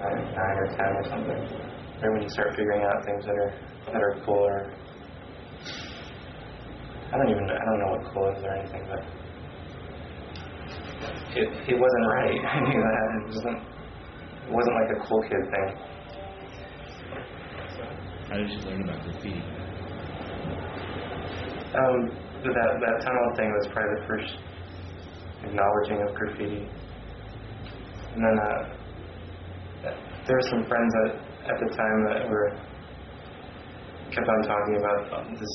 9 or 10 or something. Or when you start figuring out things that are cool, or I don't know what cool is or anything, but it wasn't right. I knew that. It wasn't like a cool kid thing. How did you learn about graffiti? That tunnel thing was probably the first acknowledging of graffiti. And then there were some friends at the time that kept on talking about this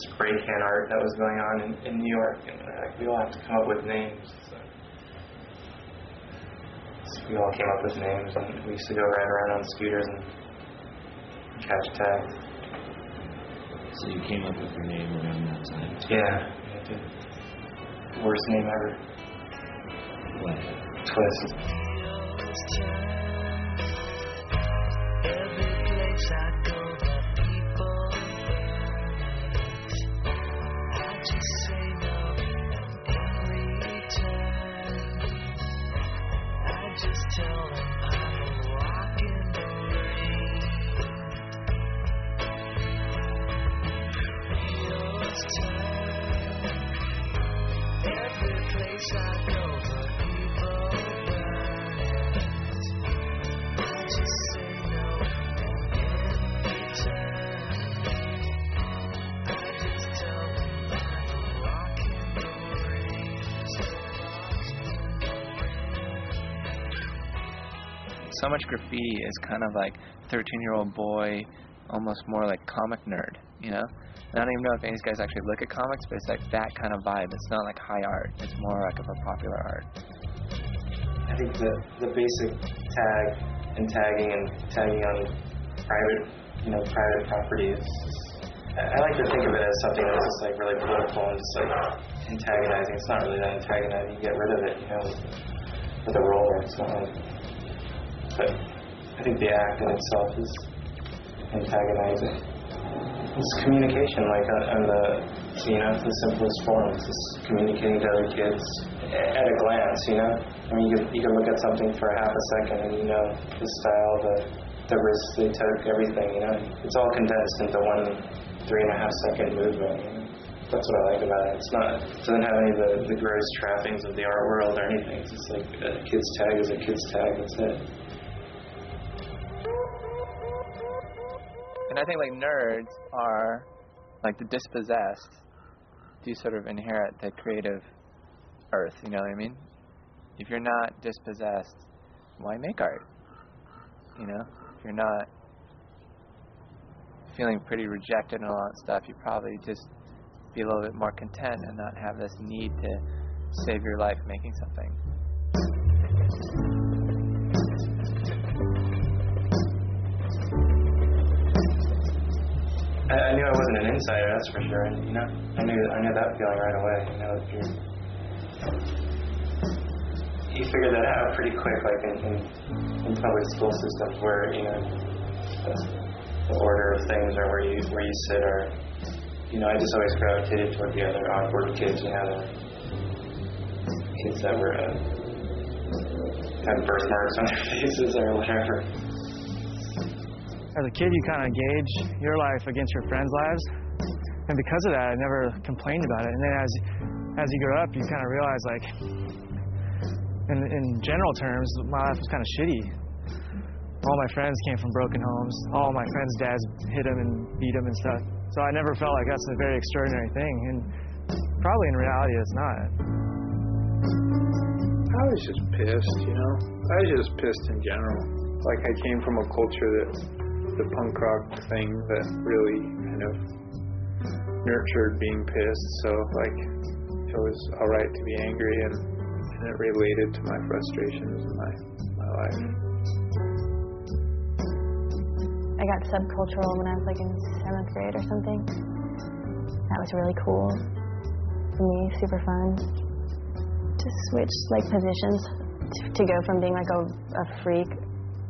spray can art that was going on in New York, and we all have to come up with names. So we all came up with names, and we used to go ride around on scooters and catch tags. So you came up with your name around that time? Yeah, I did. Worst name ever. What? Twist. Every place I go, the people I just say no in return. I just tell them I'm a walk in the rain. Wheels turn. Every place I go, the people burn it. I just say no in return. I just tell them I'm a walk in the rain. Still lost in the rain. So much graffiti is kind of like 13-year-old boy, almost more like comic nerd, you know? I don't even know if any of these guys actually look at comics, but it's like that kind of vibe. It's not like high art. It's more like of a popular art. I think the basic tag and tagging on private property is. I like to think of it as something that's just like really political and just like antagonizing. It's not really that antagonizing. You get rid of it, with a roller. It's not like. But I think the act in itself is antagonizing. It's communication, like on the simplest form. It's just communicating to other kids at a glance, I mean, you can look at something for a half a second and the style, the risks they took, everything, It's all condensed into one 3.5 second movement. That's what I like about it. It doesn't have any of the gross trappings of the art world or anything. It's just like a kid's tag is a kid's tag, that's it. And I think like nerds are like the dispossessed do sort of inherit the creative earth, you know what I mean? If you're not dispossessed, why make art? If you're not feeling pretty rejected and all that stuff, you probably just be a little bit more content and not have this need to save your life making something. I knew I wasn't an insider, that's for sure. I knew that feeling right away. You figure that out pretty quick, like in public school systems, where the order of things or where you sit, or I just always gravitated toward the other awkward kids. The kids that were had birthmarks on their faces or whatever. As a kid, you kind of gauge your life against your friends' lives, and because of that, I never complained about it. And then as you grow up, you kind of realize, like, in general terms, my life was kind of shitty. All my friends came from broken homes. All my friends' dads hit them and beat them and stuff. So I never felt like that's a very extraordinary thing, and probably in reality, it's not. I was just pissed, I was just pissed in general. Like, I came from a culture that. The punk rock thing that really kind of nurtured being pissed, so like it was alright to be angry, and it related to my frustrations in my life. I got subcultural when I was like in 7th grade or something. That was really cool for me, super fun. To switch like positions to go from being like a freak,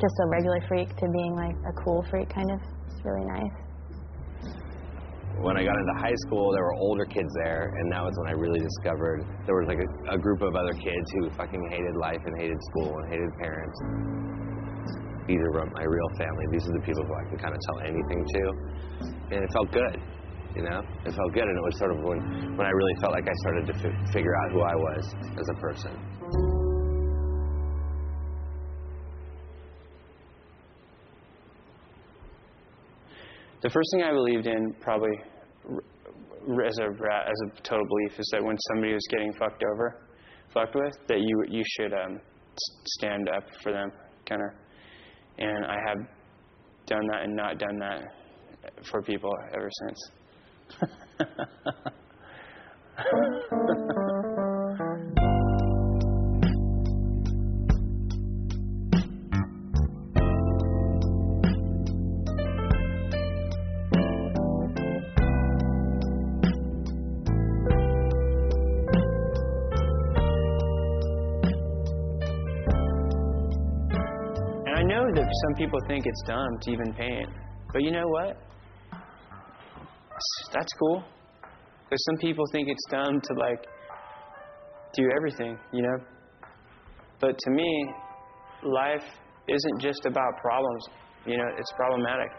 just a regular freak, to being like a cool freak, kind of. It's really nice. When I got into high school, there were older kids there, and that was when I really discovered there was like a group of other kids who fucking hated life and hated school and hated parents. These are my real family. These are the people who I can kind of tell anything to. And it felt good, you know? It felt good, and it was sort of when I really felt like I started to figure out who I was as a person. The first thing I believed in, probably as a total belief, is that when somebody was getting fucked with, that you should stand up for them, kind of. And I have done that and not done that for people ever since. Some people think it's dumb to even paint, but you know what? That's cool. Because some people think it's dumb to like do everything, you know. But to me, life isn't just about problems. You know, it's problematic.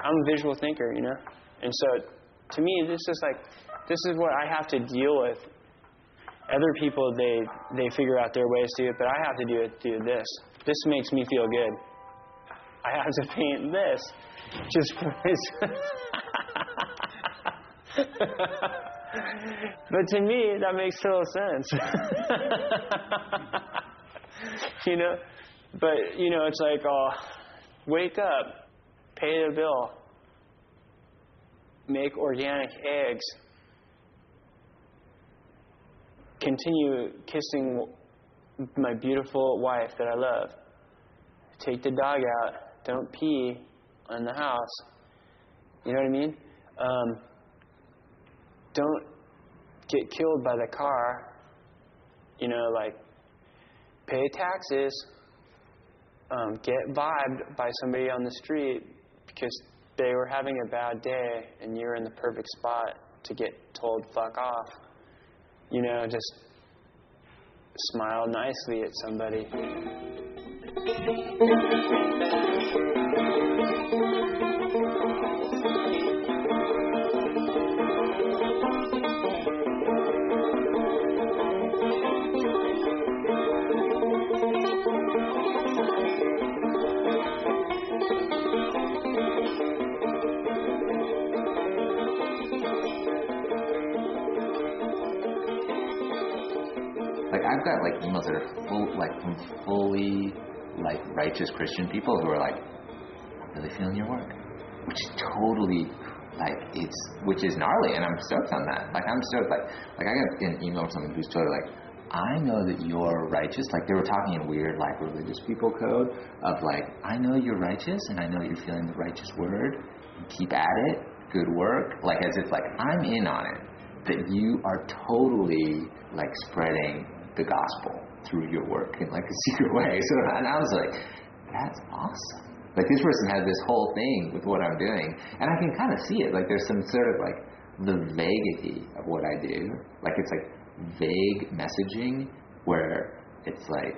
I'm a visual thinker, you know, and so to me, this is what I have to deal with. Other people, they figure out their ways to do it, but I have to do this. This makes me feel good. I have to paint this just for this. But to me, that makes total sense. You know? But, you know, it's like, wake up, pay the bill, make organic eggs, continue kissing my beautiful wife that I love. Take the dog out. Don't pee in the house. You know what I mean? Don't get killed by the car. You know, like, pay taxes. Get vibed by somebody on the street because they were having a bad day and you're in the perfect spot to get told fuck off. You know, just smile nicely at somebody. Like, I've got like emails that are from fully like righteous Christian people who are like, I'm really feeling your work, which is totally like which is gnarly, and I'm stoked on that. Like, I'm stoked. Like I got an email from someone who's totally like, I know that you're righteous. Like, they were talking in weird like religious people code of like, I know you're righteous, and I know you're feeling the righteous word. Keep at it. Good work. Like, as if like I'm in on it. That you are totally like spreading the gospel through your work in like a secret way. So, and I was like, that's awesome. Like, this person has this whole thing with what I'm doing, and I can kind of see it. Like, there's some sort of like the vaguity of what I do. Like, it's like vague messaging where it's like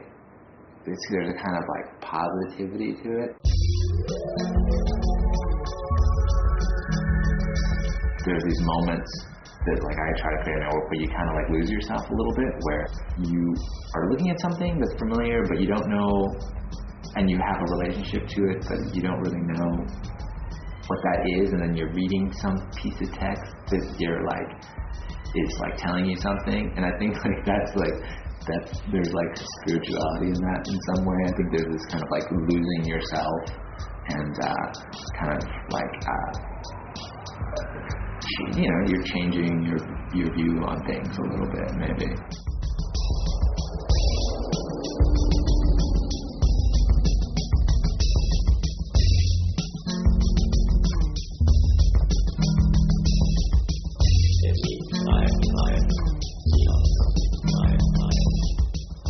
there's a kind of like positivity to it. There's these moments that like I try to create in my work where you kind of like lose yourself a little bit, where you are looking at something that's familiar but you don't know, and you have a relationship to it but you don't really know what that is, and then you're reading some piece of text that you're like is like telling you something, and I think like that's there's like spirituality in that in some way. I think there's this kind of like losing yourself and kind of like you know, you're changing your view on things a little bit, maybe.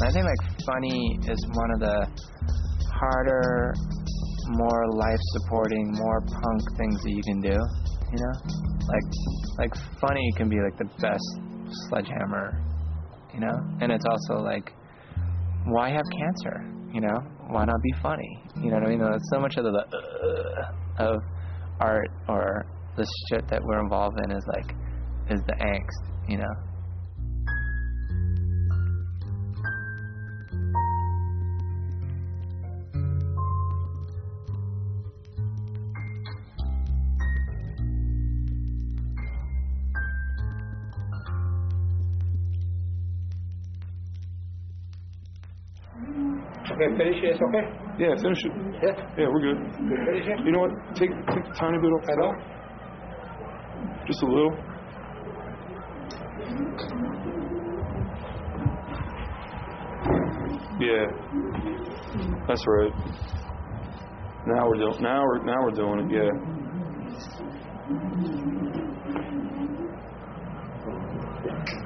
I think like funny is one of the harder, more life-supporting, more punk things that you can do. You know, like funny can be like the best sledgehammer, you know, and it's also like why have cancer? You know, why not be funny? You know what I mean? That's so much of the of art or the shit that we're involved in is the angst, you know. Okay, finish it. It's okay. Yeah, finish it. Yeah, we're good. Finish it. You know what? Take a tiny bit off the top. Just a little. Yeah, that's right. Now we're doing it. Yeah.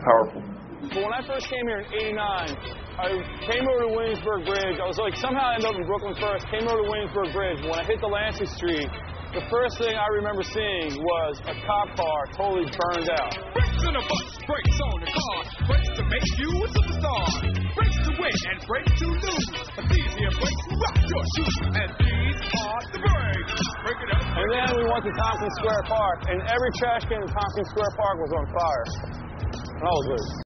Powerful. But when I first came here in '89, I came over to Williamsburg Bridge. I was like, somehow I ended up in Brooklyn first. Came over to Williamsburg Bridge. When I hit the Lansing Street, the first thing I remember seeing was a cop car totally burned out. Brakes on a bus, brakes on a car, brakes to make you a superstar. Brakes to win and brakes to lose. These here brakes rock your shoes, and these are the brakes. Break it up. And then we went to Tompkins Square Park, and every trash can in Tompkins Square Park was on fire. And I was like,